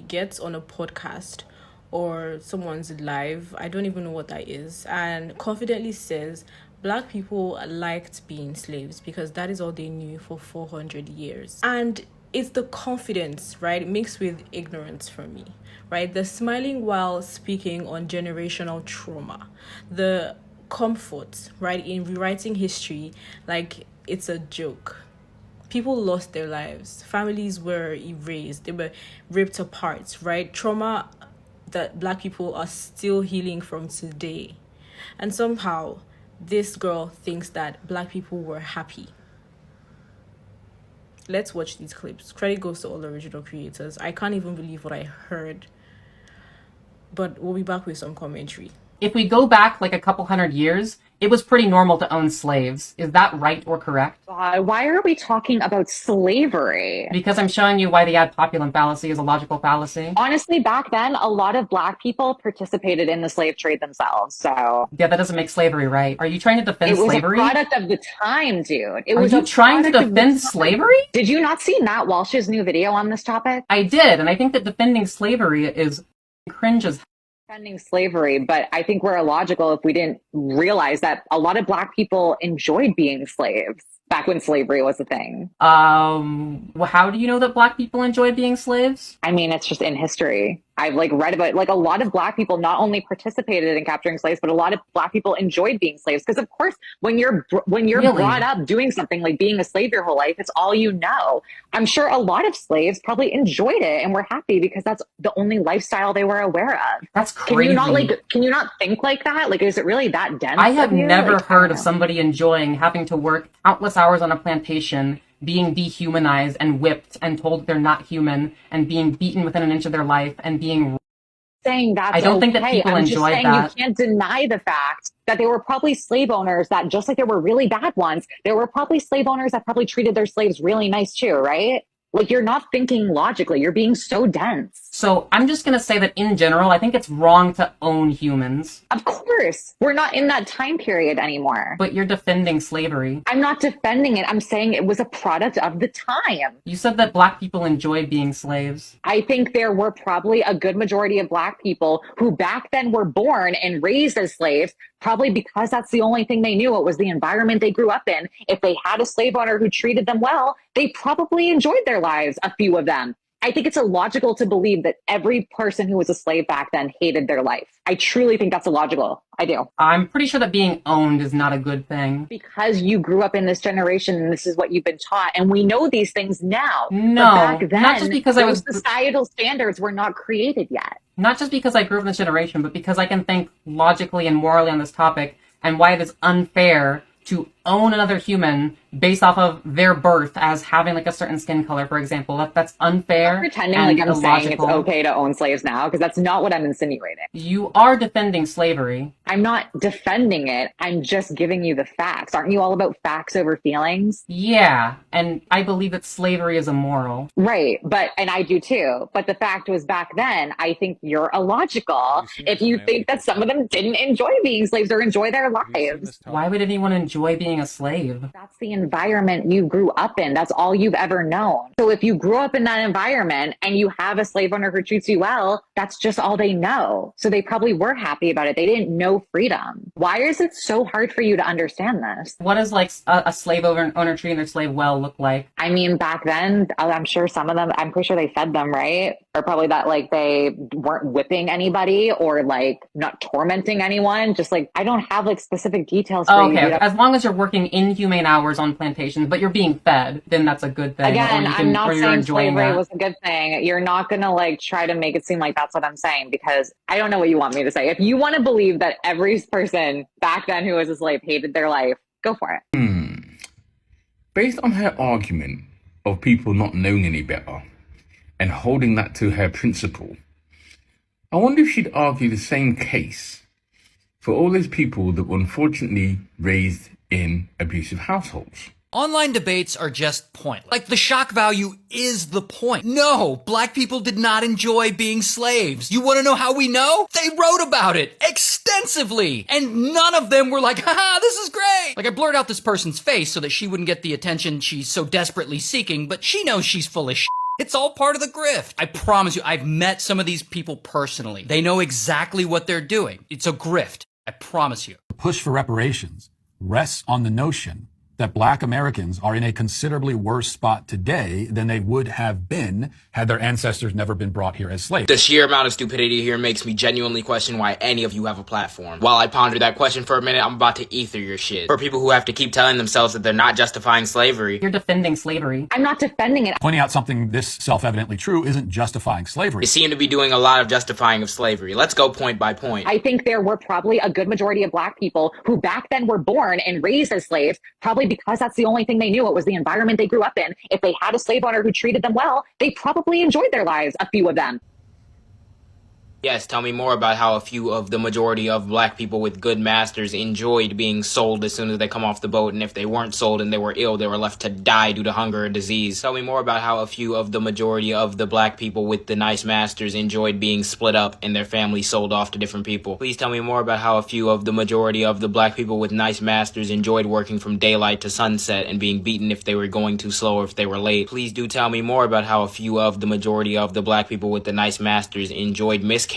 gets on a podcast or someone's live, I don't even know what that is, and confidently says black people liked being slaves because that is all they knew for 400 years. And it's the confidence, right, mixed with ignorance for me, right? The smiling while speaking on generational trauma, the comfort, right, in rewriting history like it's a joke. People lost their lives, families were erased, they were ripped apart, right? Trauma that black people are still healing from today. And somehow this girl thinks that black people were happy. Let's watch these clips. Credit goes to all the original creators. I can't even believe what I heard, but we'll be back with some commentary. If we go back like a couple hundred years, it was pretty normal to own slaves. Is that right or correct? Why are we talking about slavery? Because I'm showing you why the ad populum fallacy is a logical fallacy. Honestly, back then, a lot of black people participated in the slave trade themselves. So Yeah, that doesn't make slavery right. Are you trying to defend slavery? It was a product of the time, dude. Are you trying to defend slavery? Did you not see Matt Walsh's new video on this topic? I did, and I think that defending slavery is cringe as Defending slavery, but I think we're illogical if we didn't realize that a lot of black people enjoyed being slaves back when slavery was a thing. Well, how do you know that black people enjoyed being slaves? I mean, it's just in history. I've read about a lot of black people not only participated in capturing slaves, but a lot of black people enjoyed being slaves. Because of course, when you're really? Brought up doing something like being a slave your whole life, it's all you know. I'm sure a lot of slaves probably enjoyed it and were happy because that's the only lifestyle they were aware of. That's crazy. Can you not think like that? Is it really that dense? I have never heard of somebody enjoying having to work countless hours on a plantation, being dehumanized and whipped and told they're not human, and being beaten within an inch of their life, and being saying that I don't think that people enjoy that. You can't deny the fact that there were probably slave owners that, just like there were really bad ones, there were probably slave owners that probably treated their slaves really nice too, right? You're not thinking logically. You're being so dense. So I'm just going to say that in general, I think it's wrong to own humans. Of course. We're not in that time period anymore. But you're defending slavery. I'm not defending it. I'm saying it was a product of the time. You said that black people enjoyed being slaves. I think there were probably a good majority of black people who back then were born and raised as slaves, probably because that's the only thing they knew. It was the environment they grew up in. If they had a slave owner who treated them well, they probably enjoyed their lives, a few of them. I think it's illogical to believe that every person who was a slave back then hated their life. I truly think that's illogical. I do. I'm pretty sure that being owned is not a good thing. Because you grew up in this generation and this is what you've been taught. And we know these things now. No, but back then, not just because those societal standards were not created yet. Not just because I grew up in this generation, but because I can think logically and morally on this topic and why it is unfair to own another human based off of their birth as having a certain skin color, for example. That's unfair. I'm pretending and I'm saying it's okay to own slaves now, because that's not what I'm insinuating. You are defending slavery. I'm not defending it. I'm just giving you the facts. Aren't you all about facts over feelings? Yeah, and I believe that slavery is immoral. Right, and I do too. But the fact was, back then, I think you're illogical if you think that some of them didn't enjoy being slaves or enjoy their lives. Why would anyone enjoy being a slave? That's the environment you grew up in. That's all you've ever known. So if you grew up in that environment and you have a slave owner who treats you well, that's just all they know. So they probably were happy about it. They didn't know freedom. Why is it so hard for you to understand this? What does a slave owner treating their slave well look like? I mean, back then, I'm sure some of them, I'm pretty sure they fed them, right? Or probably that they weren't whipping anybody or not tormenting anyone. Just I don't have specific details for you. Okay, as long as you're working inhumane hours on plantations, but you're being fed, then that's a good thing. Again, I'm not saying slavery was a good thing. You're not going to try to make it seem like that's what I'm saying, because I don't know what you want me to say. If you want to believe that every person back then who was a slave hated their life, go for it. Based on her argument of people not knowing any better and holding that to her principle, I wonder if she'd argue the same case for all those people that were unfortunately raised in abusive households. Online debates are just pointless. The shock value is the point. No, black people did not enjoy being slaves. You want to know how we know? They wrote about it extensively. And none of them were like, haha, this is great. I blurred out this person's face so that she wouldn't get the attention she's so desperately seeking, but she knows she's full of shit. It's all part of the grift. I promise you, I've met some of these people personally. They know exactly what they're doing. It's a grift. I promise you. The push for reparations rests on the notion that Black Americans are in a considerably worse spot today than they would have been had their ancestors never been brought here as slaves. The sheer amount of stupidity here makes me genuinely question why any of you have a platform. While I ponder that question for a minute, I'm about to ether your shit. For people who have to keep telling themselves that they're not justifying slavery. You're defending slavery. I'm not defending it. Pointing out something this self-evidently true isn't justifying slavery. You seem to be doing a lot of justifying of slavery. Let's go point by point. I think there were probably a good majority of Black people who back then were born and raised as slaves, probably because that's the only thing they knew. It was the environment they grew up in. If they had a slave owner who treated them well, they probably enjoyed their lives, a few of them. Yes, tell me more about how a few of the majority of Black people with good masters enjoyed being sold as soon as they come off the boat, and if they weren't sold and they were ill, they were left to die due to hunger or disease. Tell me more about how a few of the majority of the Black people with the nice masters enjoyed being split up and their families sold off to different people. Please tell me more about how a few of the majority of the Black people with nice masters enjoyed working from daylight to sunset and being beaten if they were going too slow or if they were late. Please do tell me more about how a few of the majority of the Black people with the nice masters enjoyed miscarrying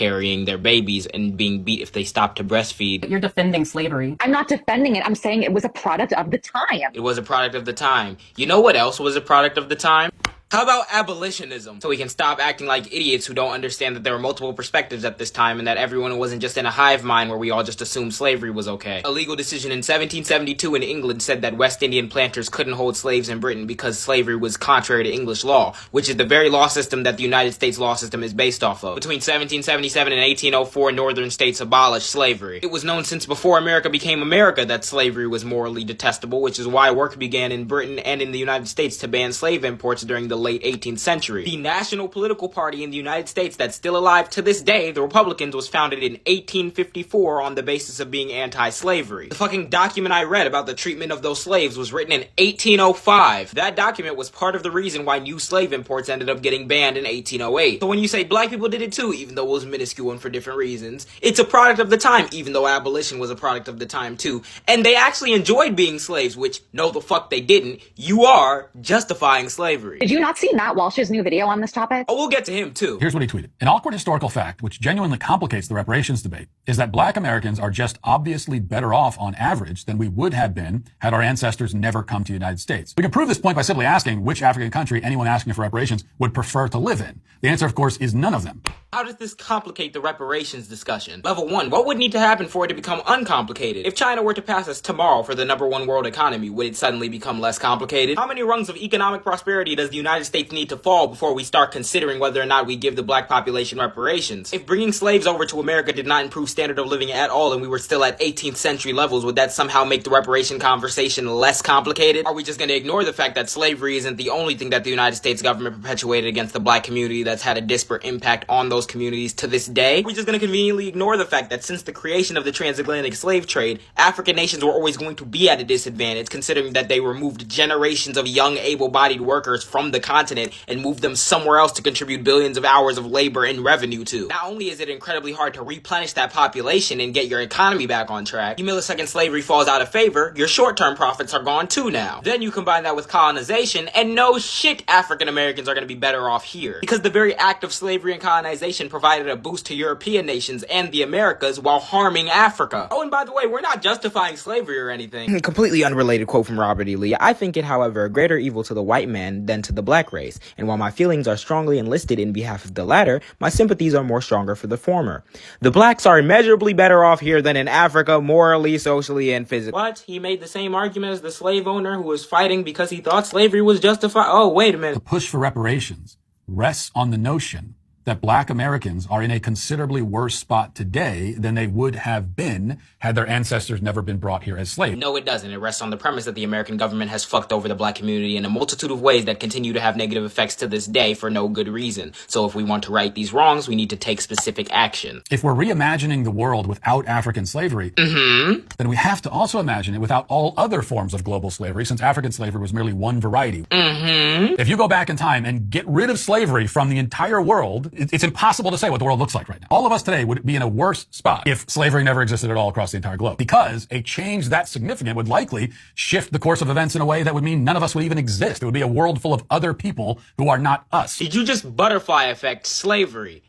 their babies and being beat if they stopped to breastfeed. You're defending slavery. I'm not defending it. I'm saying it was a product of the time. It was a product of the time. You know what else was a product of the time? How about abolitionism? So we can stop acting like idiots who don't understand that there were multiple perspectives at this time and that everyone wasn't just in a hive mind where we all just assumed slavery was okay. A legal decision in 1772 in England said that West Indian planters couldn't hold slaves in Britain because slavery was contrary to English law, which is the very law system that the United States law system is based off of. Between 1777 and 1804, northern states abolished slavery. It was known since before America became America that slavery was morally detestable, which is why work began in Britain and in the United States to ban slave imports during the late 18th century. The national political party in the United States that's still alive to this day, the Republicans, was founded in 1854 on the basis of being anti-slavery. The fucking document I read about the treatment of those slaves was written in 1805. That document was part of the reason why new slave imports ended up getting banned in 1808. So when you say Black people did it too, even though it was minuscule and for different reasons, it's a product of the time, even though abolition was a product of the time too. And they actually enjoyed being slaves, which, no the fuck they didn't. You are justifying slavery. Did you not see Matt Walsh's new video on this topic? Oh, we'll get to him too. Here's what he tweeted. An awkward historical fact, which genuinely complicates the reparations debate, is that Black Americans are just obviously better off on average than we would have been had our ancestors never come to the United States. We can prove this point by simply asking which African country anyone asking for reparations would prefer to live in. The answer, of course, is none of them. How does this complicate the reparations discussion? Level 1, what would need to happen for it to become uncomplicated? If China were to pass us tomorrow for the #1 world economy, would it suddenly become less complicated? How many rungs of economic prosperity does the United States need to fall before we start considering whether or not we give the Black population reparations? If bringing slaves over to America did not improve standard of living at all and we were still at 18th century levels, would that somehow make the reparation conversation less complicated? Are we just going to ignore the fact that slavery isn't the only thing that the United States government perpetuated against the Black community that's had a disparate impact on those communities to this day? We're just going to conveniently ignore the fact that since the creation of the transatlantic slave trade, African nations were always going to be at a disadvantage, considering that they removed generations of young, able-bodied workers from the continent and moved them somewhere else to contribute billions of hours of labor and revenue to. Not only is it incredibly hard to replenish that population and get your economy back on track, the millisecond slavery falls out of favor, your short-term profits are gone too now. Then you combine that with colonization, and no shit, African Americans are going to be better off here. Because the very act of slavery and colonization provided a boost to European nations and the Americas while harming Africa. Oh, and by the way, we're not justifying slavery or anything. Completely unrelated quote from Robert E. Lee. I think it, however, a greater evil to the white man than to the Black race. And while my feelings are strongly enlisted in behalf of the latter, my sympathies are more stronger for the former. The Blacks are immeasurably better off here than in Africa, morally, socially, and physically. What? He made the same argument as the slave owner who was fighting because he thought slavery was justified? Oh, wait a minute. The push for reparations rests on the notion that Black Americans are in a considerably worse spot today than they would have been had their ancestors never been brought here as slaves. No, it doesn't. It rests on the premise that the American government has fucked over the Black community in a multitude of ways that continue to have negative effects to this day for no good reason. So if we want to right these wrongs, we need to take specific action. If we're reimagining the world without African slavery, then we have to also imagine it without all other forms of global slavery, since African slavery was merely one variety. If you go back in time and get rid of slavery from the entire world, It's impossible to say what the world looks like right now. All of us today would be in a worse spot if slavery never existed at all across the entire globe, because a change that significant would likely shift the course of events in a way that would mean none of us would even exist. It would be a world full of other people who are not us. Did you just butterfly effect slavery?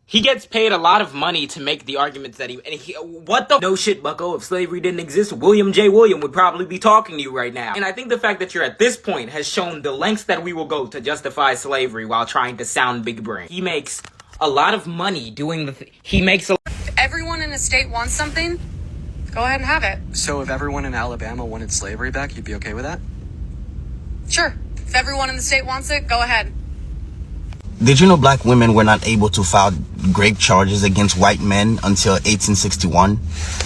He gets paid a lot of money to make the arguments that what the no shit, bucko, if slavery didn't exist, William J. William would probably be talking to you right now. And I think the fact that you're at this point has shown the lengths that we will go to justify slavery while trying to sound big brain. He makes a lot of money doing he makes a If everyone in a state wants something, go ahead and have it. So if everyone in Alabama wanted slavery back, you'd be okay with that? Sure. If everyone in the state wants it, go ahead. Did you know black women were not able to file rape charges against white men until 1861?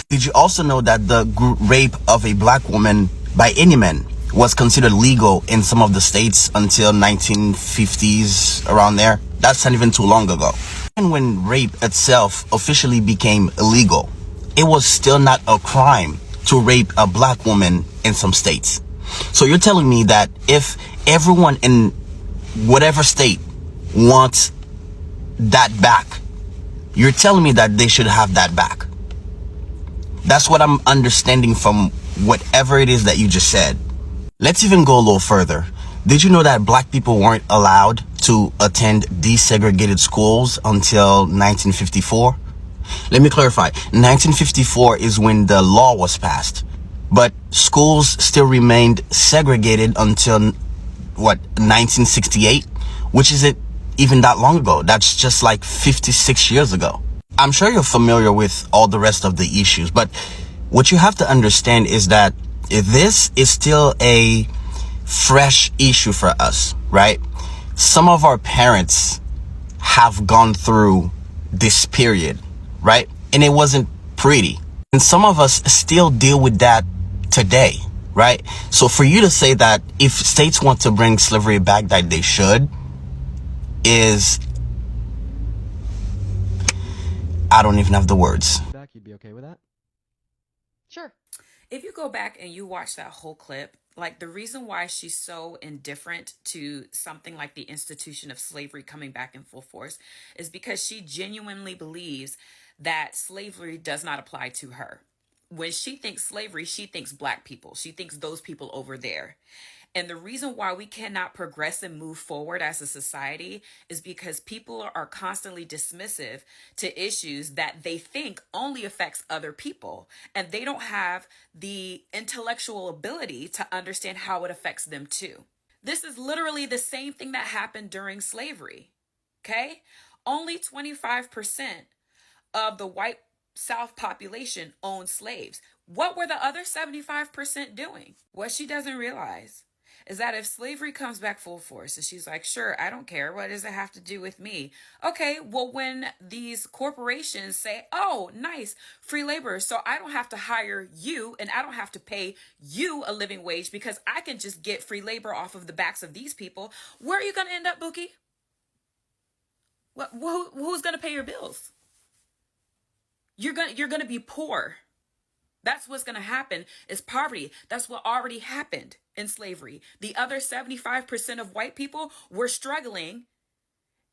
Did you also know that the rape of a black woman by any man was considered legal in some of the states until 1950s, around there? That's not even too long ago. And when rape itself officially became illegal, it was still not a crime to rape a black woman in some states. So you're telling me that if everyone in whatever state wants that back, you're telling me that they should have that back? That's what I'm understanding from whatever it is that you just said. Let's even go a little further. Did you know that black people weren't allowed to attend desegregated schools until 1954? Let me clarify. 1954 is when the law was passed, but schools still remained segregated until, 1968, which isn't even that long ago. That's just like 56 years ago. I'm sure you're familiar with all the rest of the issues, but what you have to understand is that this is still a fresh issue for us, right? Some of our parents have gone through this period, right? And it wasn't pretty. And some of us still deal with that today, right? So for you to say that if states want to bring slavery back, that they should, is, I don't even have the words. Back, you'd be okay with that? Sure. If you go back and you watch that whole clip, like the reason why she's so indifferent to something like the institution of slavery coming back in full force is because she genuinely believes that slavery does not apply to her. When she thinks slavery, she thinks black people. She thinks those people over there. And the reason why we cannot progress and move forward as a society is because people are constantly dismissive to issues that they think only affects other people. And they don't have the intellectual ability to understand how it affects them too. This is literally the same thing that happened during slavery. Okay? Only 25% of the white South population owned slaves. What were the other 75% doing? What she doesn't realize is that if slavery comes back full force, and she's like, sure, I don't care. What does it have to do with me? Okay, well, when these corporations say, oh, nice, free labor, so I don't have to hire you and I don't have to pay you a living wage because I can just get free labor off of the backs of these people, where are you going to end up, Buki? Who's going to pay your bills? You're going to be poor. That's what's going to happen is poverty. That's what already happened in slavery. The other 75% of white people were struggling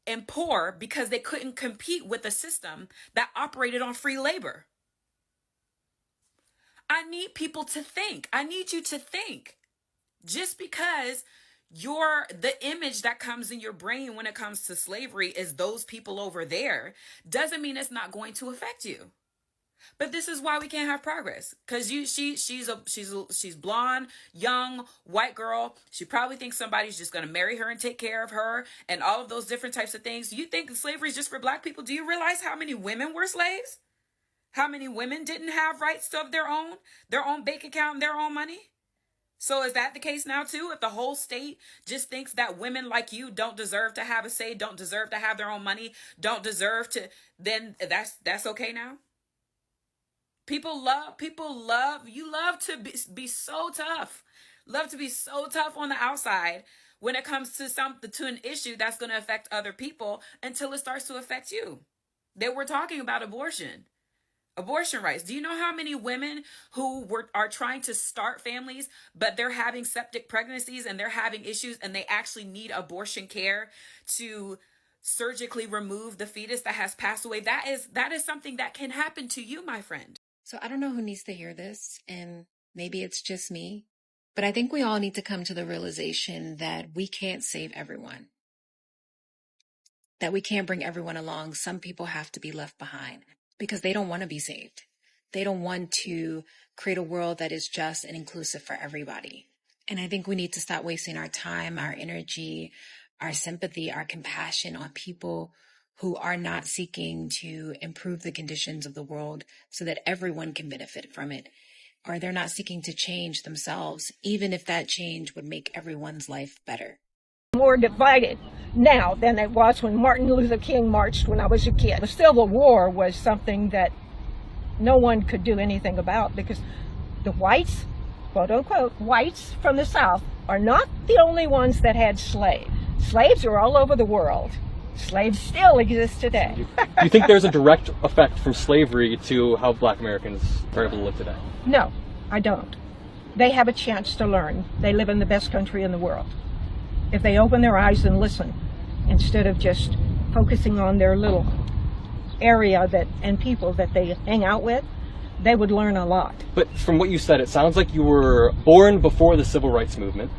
and poor because they couldn't compete with a system that operated on free labor. I need people to think. I need you to think. Just because the image that comes in your brain when it comes to slavery is those people over there doesn't mean it's not going to affect you. But this is why we can't have progress, because she's blonde, young, white girl. She probably thinks somebody's just going to marry her and take care of her and all of those different types of things. You think slavery is just for black people? Do you realize how many women were slaves? How many women didn't have rights of their own bank account and their own money? So is that the case now too? If the whole state just thinks that women like you don't deserve to have a say, don't deserve to have their own money, don't deserve to, then that's okay now? People love, you love to be so tough. Love to be so tough on the outside when it comes to an issue that's going to affect other people until it starts to affect you. They were talking about abortion rights. Do you know how many women who are trying to start families, but they're having septic pregnancies and they're having issues and they actually need abortion care to surgically remove the fetus that has passed away. That is something that can happen to you, my friend. So I don't know who needs to hear this, and maybe it's just me, but I think we all need to come to the realization that we can't save everyone, that we can't bring everyone along. Some people have to be left behind because they don't want to be saved. They don't want to create a world that is just and inclusive for everybody. And I think we need to stop wasting our time, our energy, our sympathy, our compassion on people who are not seeking to improve the conditions of the world so that everyone can benefit from it. Or they're not seeking to change themselves, even if that change would make everyone's life better. More divided now than it was when Martin Luther King marched when I was a kid. The Civil War was something that no one could do anything about because the whites, quote unquote, whites from the South are not the only ones that had slaves. Slaves are all over the world. Slaves still exist today. Do you think there's a direct effect from slavery to how Black Americans are able to live today? No, I don't. They have a chance to learn. They live in the best country in the world. If they open their eyes and listen, instead of just focusing on their little area and people that they hang out with, they would learn a lot. But from what you said, it sounds like you were born before the Civil Rights Movement.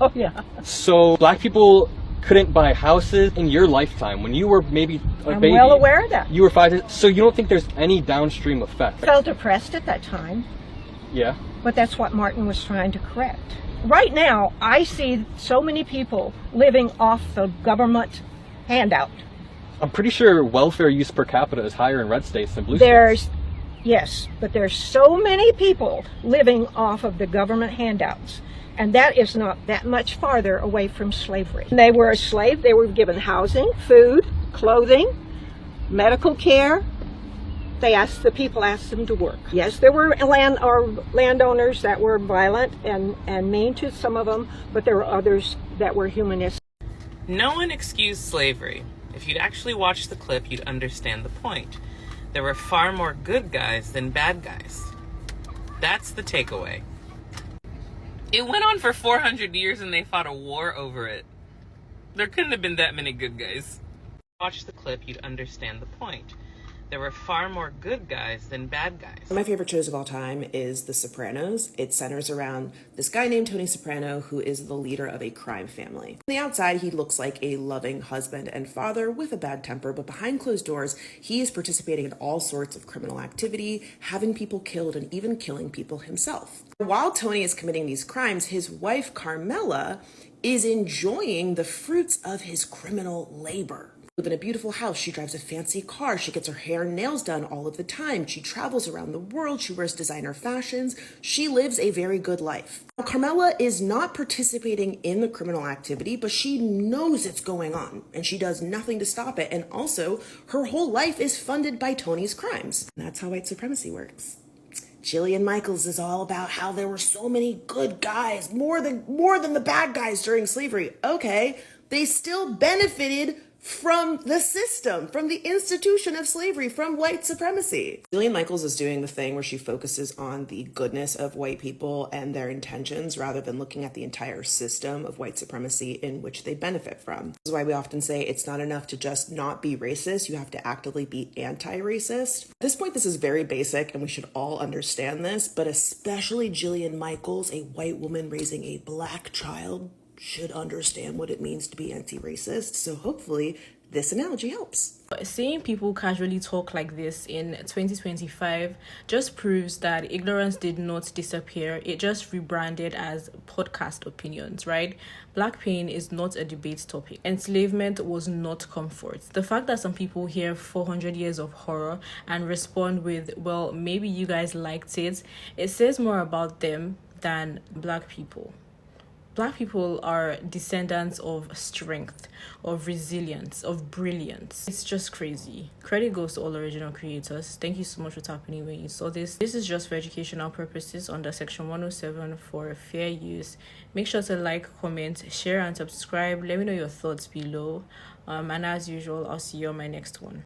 Oh, yeah. So Black people couldn't buy houses in your lifetime when you were maybe a baby. I'm well aware of that. You were 5. So you don't think there's any downstream effect? I felt depressed at that time. Yeah. But that's what Martin was trying to correct. Right now, I see so many people living off the government handout. I'm pretty sure welfare use per capita is higher in red states than blue states. Yes, but there's so many people living off of the government handouts. And that is not that much farther away from slavery. They were a slave. They were given housing, food, clothing, medical care. The people asked them to work. Yes, there were landowners that were violent and mean to some of them, but there were others that were humanistic. No one excused slavery. If you'd actually watched the clip, you'd understand the point. There were far more good guys than bad guys. That's the takeaway. It went on for 400 years and they fought a war over it. There couldn't have been that many good guys. Watch the clip, you'd understand the point. There were far more good guys than bad guys. My favorite shows of all time is The Sopranos. It centers around this guy named Tony Soprano, who is the leader of a crime family. On the outside, he looks like a loving husband and father with a bad temper, but behind closed doors, he is participating in all sorts of criminal activity, having people killed, and even killing people himself. While Tony is committing these crimes, his wife, Carmela, is enjoying the fruits of his criminal labor. Live in a beautiful house. She drives a fancy car. She gets her hair and nails done all of the time. She travels around the world. She wears designer fashions. She lives a very good life. Now, Carmela is not participating in the criminal activity, but she knows it's going on and she does nothing to stop it. And also, her whole life is funded by Tony's crimes. And that's how white supremacy works. Jillian Michaels is all about how there were so many good guys, more than the bad guys during slavery. Okay, they still benefited from the system, from the institution of slavery, from white supremacy. Jillian Michaels is doing the thing where she focuses on the goodness of white people and their intentions rather than looking at the entire system of white supremacy in which they benefit from. This is why we often say it's not enough to just not be racist, you have to actively be anti-racist. At this point, this is very basic and we should all understand this, but especially Jillian Michaels, a white woman raising a black child, should understand what it means to be anti-racist. So hopefully this analogy helps. Seeing people casually talk like this in 2025 just proves that ignorance did not disappear. It just rebranded as podcast opinions, right? Black pain is not a debate topic. Enslavement was not comfort. The fact that some people hear 400 years of horror and respond with, well, maybe you guys liked it, it says more about them than Black people. Black people are descendants of strength, of resilience, of brilliance. It's just crazy. Credit goes to all original creators. Thank you so much for tapping in when you saw this. This is just for educational purposes under Section 107 for fair use. Make sure to like, comment, share, and subscribe. Let me know your thoughts below. And as usual, I'll see you on my next one.